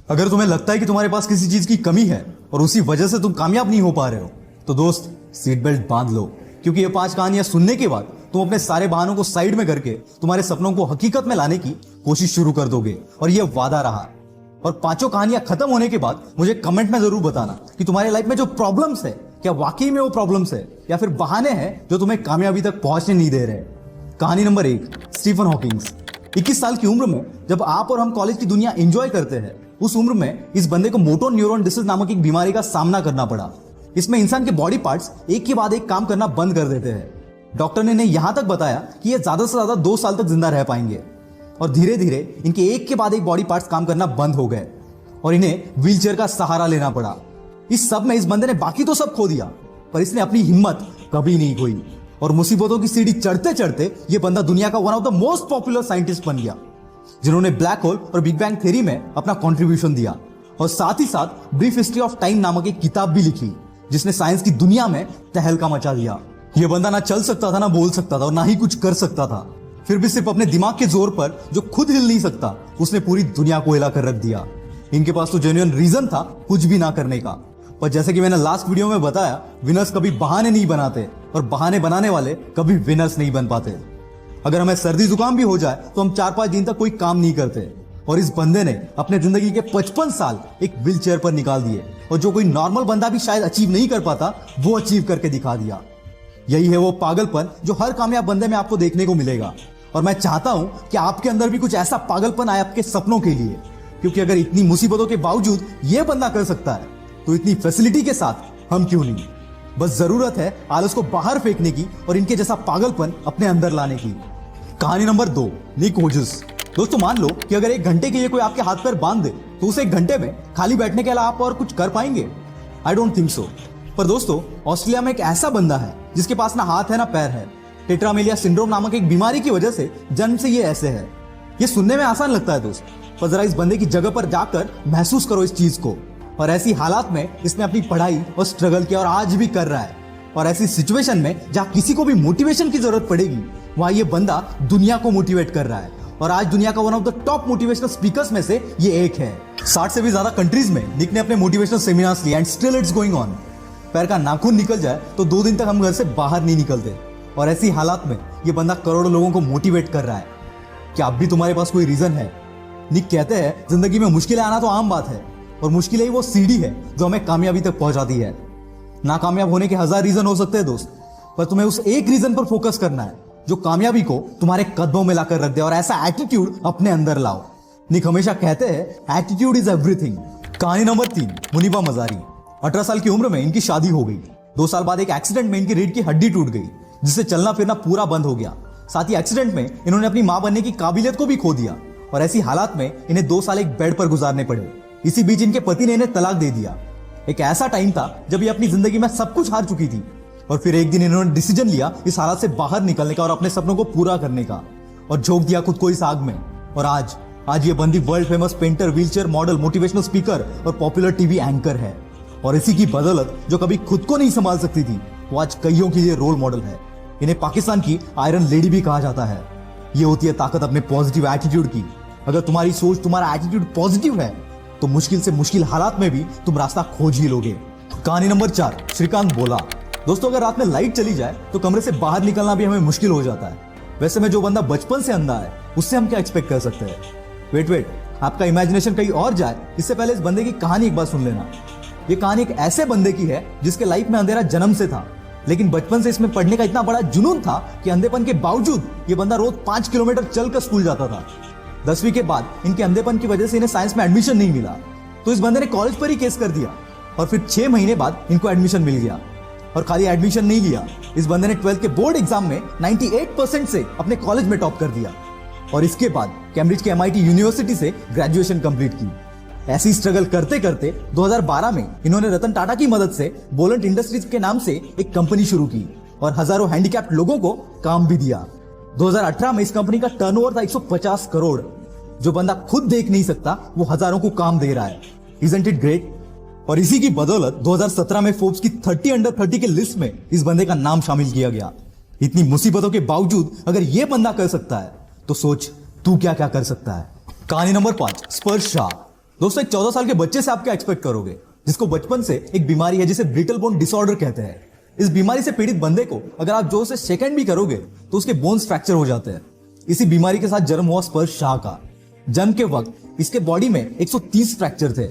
अगर तुम्हें लगता है कि तुम्हारे पास किसी चीज की कमी है और उसी वजह से तुम कामयाब नहीं हो पा रहे हो, तो दोस्त सीट बेल्ट बांध लो, क्योंकि ये 5 कहानियां सुनने के बाद तुम अपने सारे बहानों को साइड में करके तुम्हारे सपनों को हकीकत में लाने की कोशिश शुरू कर दोगे। और ये वादा रहा। और 5 कहानियां खत्म होने के बाद मुझे कमेंट में जरूर बताना कि तुम्हारे लाइफ में जो प्रॉब्लम्स है, क्या वाकई में वो प्रॉब्लम्स है या फिर बहाने हैं जो तुम्हें कामयाबी तक पहुंचने नहीं दे रहे। कहानी नंबर 1, स्टीफन हॉकिंग्स। 21 साल की उम्र में जब आप और हम कॉलेज की दुनिया एंजॉय करते हैं, उस उम्र में इस बंदे को मोटो न्यूरॉन डिसीज नामक एक बीमारी का सामना करना पड़ा। इसमें इंसान के बॉडी पार्ट्स एक के बाद एक काम करना बंद कर देते हैं। डॉक्टर ने इन्हें यहां तक बताया कि ये ज्यादा से ज्यादा 2 साल तक जिंदा रह पाएंगे। और धीरे धीरे इनके एक के बाद एक बॉडी पार्ट्स काम करना बंद हो गए और इन्हें व्हीलचेयर का सहारा लेना पड़ा। इस सब में इस बंदे ने बाकी तो सब खो दिया, पर इसने अपनी हिम्मत कभी नहीं खोई। और मुसीबतों की सीढ़ी चढ़ते चढ़ते ये बंदा दुनिया का one of the most popular scientist बन गया, जिन्होंने ब्लैक होल और बिग बैंग थ्योरी में अपना कंट्रीब्यूशन दिया। और साथ ही साथ ब्रीफ हिस्ट्री ऑफ टाइम नामक एक किताब भी लिखी, जिसने साइंस की दुनिया में तहलका मचा दिया। ये बंदा ना चल सकता था, ना बोल सकता था और ना ही कुछ कर सकता था। फिर भी सिर्फ अपने दिमाग के जोर पर, जो खुद हिल नहीं सकता, उसने पूरी दुनिया को हिला कर रख दिया। इनके पास तो जेन्युइन रीजन था कुछ भी ना करने का। पर जैसे कि मैंने लास्ट वीडियो में बताया, विनर्स कभी बहाने नहीं बनाते और बहाने बनाने वाले कभी विनर्स नहीं बन पाते। अगर हमें सर्दी जुकाम भी हो जाए तो हम 4-5 दिन तक कोई काम नहीं करते। और इस बंदे ने अपने जिंदगी के 55 साल एक व्हील चेयर पर निकाल दिए, और जो कोई नॉर्मल बंदा भी शायद अचीव नहीं कर पाता, वो अचीव करके दिखा दिया। यही है वो पागलपन जो हर कामयाब बंदे में आपको देखने को मिलेगा। और मैं चाहता हूं कि आपके अंदर भी कुछ ऐसा पागलपन आए आपके सपनों के लिए, क्योंकि अगर इतनी मुसीबतों के बावजूद ये बंदा कर सकता है, तो इतनी फैसिलिटी के साथ हम क्यों नहीं। बस जरूरत है आलस को बाहर फेंकने की और इनके जैसा पागलपन अपने अंदर लाने की। कहानी नंबर 2, निक होजस। दोस्तों, मान लो कि अगर 1 घंटे के लिए कोई आपके हाथ पैर बांध दे, तो उसे 1 घंटे में खाली बैठने के अलावा आप और कुछ कर पाएंगे? I don't think so. पर दोस्तों, ऑस्ट्रेलिया में एक ऐसा बंदा है जिसके पास ना हाथ है ना पैर है। टेट्रामेलिया सिंड्रोम नामक एक बीमारी की वजह से जन्म से ये ऐसे है। ये सुनने में आसान लगता है दोस्त, पर जरा इस बंदे की जगह पर जाकर महसूस करो इस चीज को। और ऐसी हालात में इसने अपनी पढ़ाई और स्ट्रगल किया और आज भी कर रहा है। और ऐसी सिचुएशन में जहां किसी को भी मोटिवेशन की जरूरत पड़ेगी, वहां ये बंदा दुनिया को मोटिवेट कर रहा है। और आज दुनिया का one of the top motivational speakers में से ये एक है। 60 से भी ज्यादा कंट्रीज में निक ने अपने मोटिवेशनल सेमिनार्स लिए, and still it's going on. पैर का नाखून निकल जाए तो 2 दिन तक हम घर से बाहर नहीं निकलते। और ऐसी हालात में ये बंदा करोड़ों लोगों को मोटिवेट कर रहा है। क्या अब भी तुम्हारे पास कोई रीजन है? निक कहते हैं, जिंदगी में मुश्किलें आना तो आम बात है, और मुश्किलें ही वो सीढ़ी है जो हमें कामयाबी तक पहुंचाती है। नाकामयाब होने के 1000 रीजन हो सकते हैं दोस्त, पर तुम्हें उस एक रीजन पर फोकस करना है जो कामयाबी को तुम्हारे कदमों में लाकर रख दे। और ऐसा एटीट्यूड अपने अंदर लाओ। निक हमेशा कहते हैं, एटीट्यूड इज एवरीथिंग। कहानी नंबर 3, मुनीबा मजारी। 18 साल की उम्र में इनकी शादी हो गई। 2 साल बाद एक एक्सीडेंट में इनकी रीढ़ की हड्डी टूट गई, जिससे चलना फिरना पूरा बंद हो गया। साथ ही एक्सीडेंट में इन्होंने अपनी मां बनने की काबिलियत को भी खो दिया। और ऐसी हालात में इन्हें 2 साल एक बेड पर गुजारने पड़े। इसी बीच इनके पति ने इन्हें तलाक दे दिया। एक ऐसा टाइम था जब ये अपनी जिंदगी में सब कुछ हार चुकी थी। और फिर एक दिन इन्होंने डिसीजन लिया इस हालत से बाहर निकलने का और अपने सपनों को पूरा करने का, और झोंक दिया खुद को इस आग में। और आज ये बंदी world famous painter, wheelchair model, motivational speaker और पॉपुलर टीवी एंकर है। और इसी की बदौलत जो कभी खुद को नहीं संभाल सकती थी, वो आज कईयों के लिए रोल मॉडल है। इन्हें पाकिस्तान की आयरन लेडी भी कहा जाता है। ये होती है ताकत अपने पॉजिटिव एटीट्यूड की। अगर तुम्हारी सोच, तुम्हारा एटीट्यूड पॉजिटिव है, तो मुश्किल से मुश्किल हालात में भी तुम रास्ता खोज ही लोगे। कहानी नंबर 4, श्रीकांत बोला। दोस्तों, अगर रात में लाइट चली जाए तो कमरे से बाहर निकलना भी हमें मुश्किल हो जाता है। वैसे में जो बंदा बचपन से अंधा है, उससे हम क्या एक्सपेक्ट कर सकते हैं? वेट, आपका इमेजिनेशन कहीं और जाए इससे पहले इस बंदे की कहानी एक बार सुन लेना। ये कहानी एक ऐसे बंदे की है जिसके लाइफ में अंधेरा जन्म से था, लेकिन बचपन से इसमें पढ़ने का इतना बड़ा जुनून था कि अंधेपन के बावजूद ये बंदा रोज 5 किलोमीटर चलकर स्कूल जाता था। 10वीं के बाद इनके अंधेपन की वजह से इन्हें साइंस में एडमिशन नहीं मिला, तो इस बंदे ने कॉलेज पर ही केस कर दिया। और फिर 6 महीने बाद इनको एडमिशन मिल गया। और खाली एडमिशन नहीं लिया, इस बंदे ने 12th के बोर्ड एग्जाम में 98% से अपने कॉलेज में टॉप कर दिया। और इसके बाद कैम्ब्रिज के MIT यूनिवर्सिटी से ग्रेजुएशन कंप्लीट की। ऐसी स्ट्रगल करते करते 2012 में इन्होंने रतन टाटा की मदद से बोलेंट इंडस्ट्रीज के नाम से एक कंपनी शुरू की और हजारों हैंडीकैप्ड लोगों को काम भी दिया। 2018 में इस कंपनी का टर्नओवर था 150 करोड़। जो बंदा खुद देख नहीं सकता, वो हजारों को काम दे रहा है। Isn't it great? और इसी की बदौलत 2017 में फोर्ब्स की 30 अंडर 30 के लिस्ट में इस बंदे का नाम शामिल किया गया। इतनी मुसीबतों के बावजूद अगर ये बंदा कर सकता है, तो सोच तू क्या क्या कर सकता है। कहानी नंबर 5, स्पर्श शाह। दोस्तों, एक 14 साल के बच्चे से आप क्या एक्सपेक्ट करोगे, जिसको बचपन से एक बीमारी है जिसे ब्रिटल बोन डिसऑर्डर कहते हैं। इस बीमारी से पीड़ित बंदे को अगर आप जोर से सेकंड भी करोगे तो उसके बोन्स फ्रैक्चर हो जाते हैं। इसी बीमारी के साथ जन्म हुआ स्पर्श शाह का। जन्म के वक्त इसके बॉडी में 130 फ्रैक्चर थे।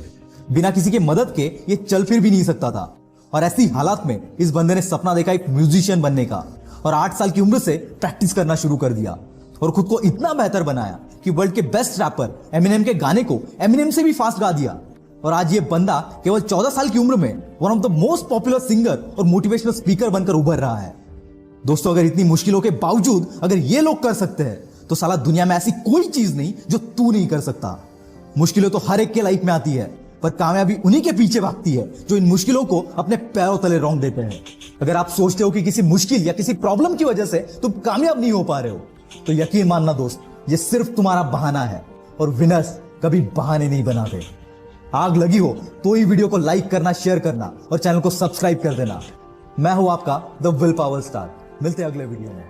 बिना किसी के मदद के ये चल फिर भी नहीं सकता था। और ऐसी हालात में इस बंदे ने सपना देखा एक म्यूजिशियन बनने का और 8 साल की उम्र से प्रैक्टिस करना शुरू कर दिया और खुद को इतना बेहतर बनाया कि वर्ल्ड के बेस्ट रैपर एमिनेम के गाने को एमिनेम से भी फास्ट गा दिया। और आज ये बंदा केवल 14 साल की उम्र में one of the most popular singer और मोटिवेशनल स्पीकर बनकर उभर रहा है। दोस्तों, अगर इतनी मुश्किलों के बावजूद अगर ये लोग कर सकते हैं तो साला दुनिया में ऐसी कोई चीज नहीं जो तू नहीं कर सकता। मुश्किलें तो हर एक के लाइफ में आती है, पर कामयाबी उन्हीं के पीछे भागती है जो इन मुश्किलों को अपने पैरों तले रौंद देते हैं। अगर आप सोचते हो कि किसी मुश्किल या किसी प्रॉब्लम की वजह से तुम कामयाब नहीं हो पा रहे हो तो यकीन मानना दोस्त, ये सिर्फ तुम्हारा बहाना है और विनर्स कभी बहाने नहीं बनाते। आग लगी हो तो ही वीडियो को लाइक करना, शेयर करना और चैनल को सब्सक्राइब कर देना। मैं हूं आपका द विल पावर स्टार। मिलते हैं अगले वीडियो में।